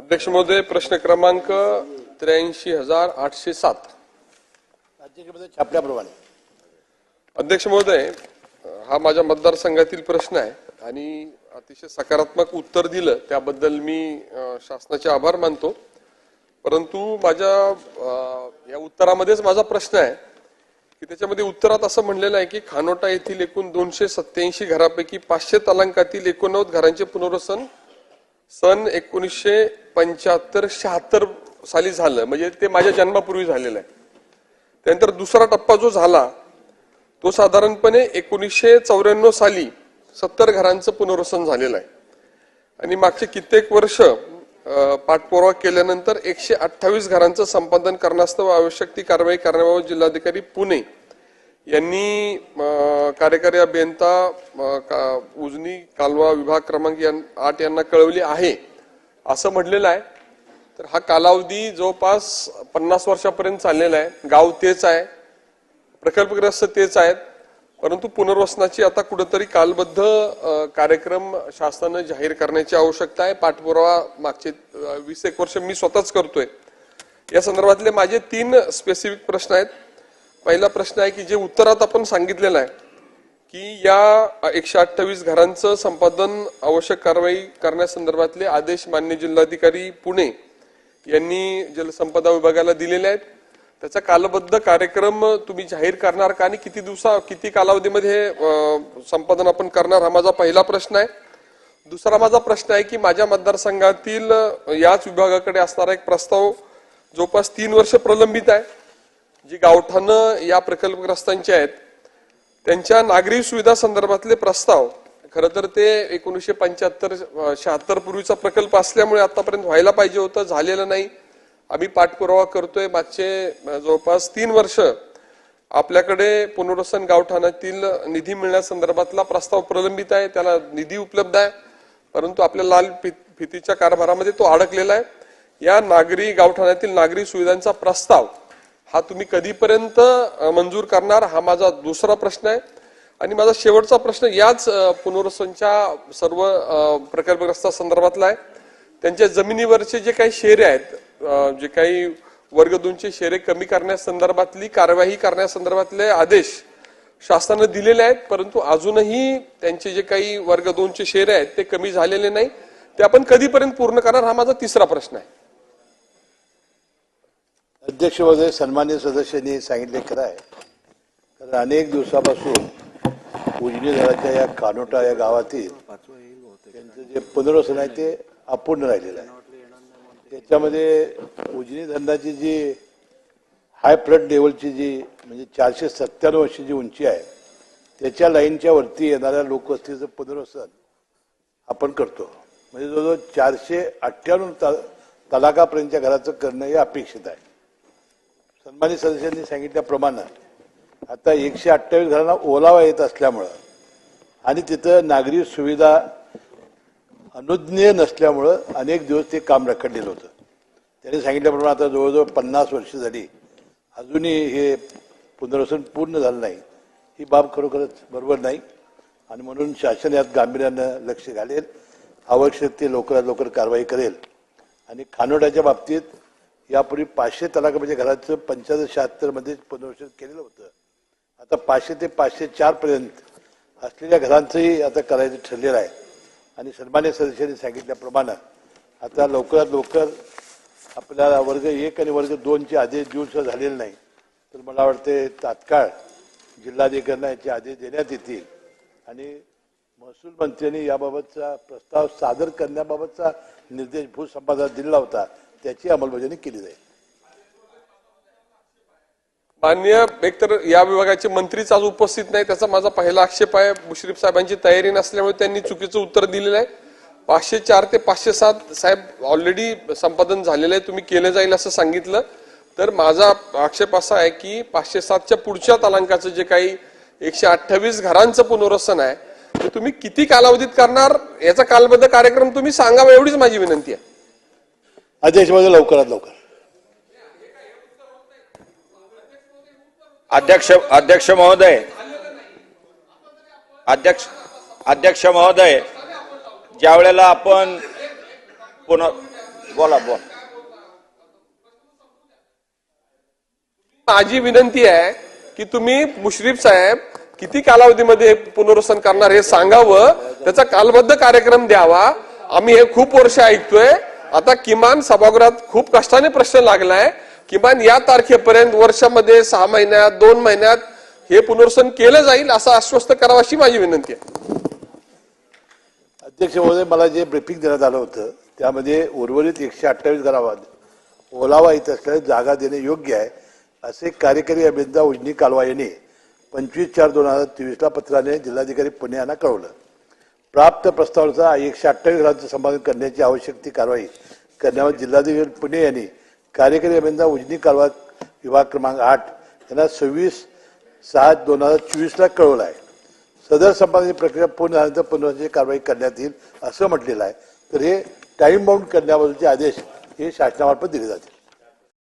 अध्यक्ष महोदय, प्रश्न क्रमांक 83,807 राज्यसभेमध्ये छापल्याप्रमाणे. अध्यक्ष महोदय, हा माझ्या मतदारसंघातील प्रश्न आहे आणि अतिशय सकारात्मक उत्तर दिलं त्याबद्दल मी शासनाचे आभार मानतो. परंतु माझ्या या उत्तरामध्येच माझा प्रश्न आहे की त्याच्यामध्ये उत्तरात असं म्हणलेलं आहे की खानोटा येथील एकूण 287 घरापैकी 500 तलांकातील 89 घरांचे पुनर्वसन सन 1975-76 साली झालं, म्हणजे ते माझ्या जन्मापूर्वी झालेलं आहे. त्यानंतर दुसरा टप्पा जो झाला तो साधारणपणे 1994 साली 70 घरांचं पुनर्वसन झालेलं आहे आणि मागचे कित्येक वर्ष पाठपुरावा केल्यानंतर 128 घरांचं संपादन करण्यास्तव आवश्यक ती कारवाई करण्याबाबत जिल्हाधिकारी पुणे यांनी कार्यकारी अभियंता उजनी कालवा विभाग क्रमांक 8 यांना कळवली आहे असं म्हटलेलं आहे. तर हा कालावधी जवळपास 50 वर्षापर्यंत चाललेला आहे. गाव तेच आहे, प्रकल्पग्रस्त तेच आहेत, परंतु पुनर्वसनाची आता कुठेतरी कालबद्ध कार्यक्रम शासनाने जाहीर करण्याची आवश्यकता आहे. पाठपुरावा मागचे 20 वर्ष मी स्वतःच करतोय. या संदर्भातले माझे 3 स्पेसिफिक प्रश्न आहेत. पहिला प्रश्न आहे की जे उत्तरात आपण सांगितलेलं आहे की या 128 घरांचं संपादन आवश्यक कारवाई करण्यासंदर्भातले आदेश मान्य जिल्हाधिकारी पुणे यांनी जलसंपदा विभागाला दिलेले आहेत. त्याचा कालबद्ध कार्यक्रम तुम्ही जाहीर करणार का आणि किती कालावधीमध्ये संपादन आपण करणार, हा माझा पहिला प्रश्न आहे. दुसरा माझा प्रश्न आहे की माझ्या मतदारसंघातील याच विभागाकडे असणारा एक प्रस्ताव जवळपास 3 वर्ष प्रलंबित आहे. जी गावठाणं या प्रकल्पग्रस्तांची आहेत त्यांच्या नागरी सुविधा संदर्भातले प्रस्ताव, खरं तर ते 1975-76 पूर्वीचा प्रकल्प असल्यामुळे आतापर्यंत व्हायला पाहिजे होतं, झालेलं नाही. आम्ही पाठपुरावा करतोय. मागचे जवळपास 3 वर्ष आपल्याकडे पुनर्वसन गावठाणातील निधी मिळण्यासंदर्भातला प्रस्ताव प्रलंबित आहे. त्याला निधी उपलब्ध आहे, परंतु आपल्या लाल फितीच्या कारभारामध्ये तो अडकलेला आहे. या नागरी गावठाणातील नागरी सुविधांचा प्रस्ताव हा तुम्ही कधीपर्यंत मंजूर करणार, हा माझा दुसरा प्रश्न आहे. आणि माझा शेवटचा प्रश्न याच पुनर्वसनच्या सर्व प्रकल्पग्रस्तांसंदर्भातला आहे. त्यांच्या जमिनीवरचे जे काही शेरे आहेत, जे काही वर्ग 2चे शेरे कमी करण्यासंदर्भातली कार्यवाही करण्यासंदर्भातले आदेश शासनाने दिलेले आहेत, परंतु अजूनही त्यांचे जे काही वर्ग 2चे शेरे आहेत ते कमी झालेले नाही. ते आपण कधीपर्यंत पूर्ण करणार, हा माझा तिसरा प्रश्न आहे. अध्यक्ष महोदय, सन्मान्य सदस्यांनी सांगितले खरं आहे. कारण अनेक दिवसापासून उजनी धरणाच्या या खानोटा या गावातील त्यांचं जे पुनर्वसन आहे ते अपूर्ण राहिलेलं आहे. त्याच्यामध्ये उजनी धरणाची जी हाय फ्लड लेवलची जी म्हणजे 497 वर्षाची उंची आहे त्याच्या लाईनच्या वरती येणाऱ्या लोकवस्तीचं पुनर्वसन आपण करतो. म्हणजे जवळजवळ 498 तलाकापर्यंतच्या घराचं करणं हे अपेक्षित आहे. सन्मानित सदस्यांनी सांगितल्याप्रमाणे आता 128 घरांना ओलावा येत असल्यामुळं आणि तिथं नागरी सुविधा अनुज्ञेय नसल्यामुळं अनेक दिवस ते काम रखडलेलं होतं. त्यांनी सांगितल्याप्रमाणे आता जवळजवळ 50 वर्ष झाली अजूनही हे पुनर्वसन पूर्ण झालं नाही. ही बाब खरोखरच बरोबर नाही आणि म्हणून शासन यात गांभीर्यानं लक्ष घालेल, आवश्यक ते लवकरात लवकर कारवाई करेल. आणि खानोट्याच्या बाबतीत यापूर्वी 500 तलाकाच्या घराचं 75-76 मध्ये पुनर्वसन केलेलं होतं. आता 500 ते 504 पर्यंत असलेल्या घरांचंही आता करायचं ठरलेलं आहे. आणि सन्मान्य सदस्यांनी सांगितल्याप्रमाणे आता लवकरात लवकर आपल्याला वर्ग 1 आणि वर्ग 2चे आदेश देऊन झालेले नाही, तर मला वाटते तात्काळ जिल्हाधिकाऱ्यांना याचे आदेश देण्यात येतील आणि महसूल मंत्र्यांनी याबाबतचा प्रस्ताव सादर करण्याबाबतचा निर्देश भूसंपादनात दिला होता, त्याची अंमलबजावणी केली जाईल. माननीय, एकतर या विभागाचे मंत्रीच आज उपस्थित नाही, त्याचा माझा पहिला आक्षेप आहे. मुश्रीफ साहेबांची तयारी नसल्यामुळे त्यांनी चुकीचं उत्तर दिलेलं आहे. 504 ते 507 साहेब ऑलरेडी संपादन झालेलं आहे, तुम्ही केलं जाईल असं सांगितलं. तर माझा आक्षेप असा आहे की 507च्या पुढच्या तलांकाचं जे काही 128 घरांचं पुनर्वसन आहे ते तुम्ही किती कालावधीत करणार, याचा कालबद्ध कार्यक्रम तुम्ही सांगावा, एवढीच माझी विनंती आहे. अध्यक्ष महोदय, लवकरात लवकर. अध्यक्ष महोदय, ज्या वेळेला आपण बोला. माझी विनंती आहे की तुम्ही मुश्रीफ साहेब किती कालावधीमध्ये पुनर्वसन करणार हे सांगावं, त्याचा कालबद्ध कार्यक्रम द्यावा. आम्ही हे खूप वर्ष ऐकतोय. आता किमान सभागृहात खूप कष्टाने प्रश्न लागलाय. किमान या तारखेपर्यंत वर्षामध्ये 6 महिन्यात 2 महिन्यात हे पुनर्वसन केलं जाईल असं आश्वस्त करावं अशी माझी विनंती आहे. अध्यक्ष महोदय, मला जे ब्रीफिंग देण्यात आलं होतं त्यामध्ये उर्वरित 128 गावात ओलावा येत असल्यास जागा देणे योग्य आहे असे कार्यकारी अभियंता उजनी कालवा यांनी 25/4/2023 पत्राने जिल्हाधिकारी पुणे यांना कळवलं. प्राप्त प्रस्तावानुसार 128 घरांचं संपादन करण्याची आवश्यक ती कारवाई करण्यावर जिल्हाधिकारी पुणे यांनी कार्यकारी अभियंता उजनी कालवा विभाग क्रमांक 8 यांना 26/6/2024 कळवलं आहे. सदर संपादनाची प्रक्रिया पूर्ण झाल्यानंतर पुनर्वसनाची कारवाई करण्यात येईल असं म्हटलेलं आहे. तर हे टाइम बाउंड करण्याबद्दलचे आदेश हे शासनामार्फत दिले जातील.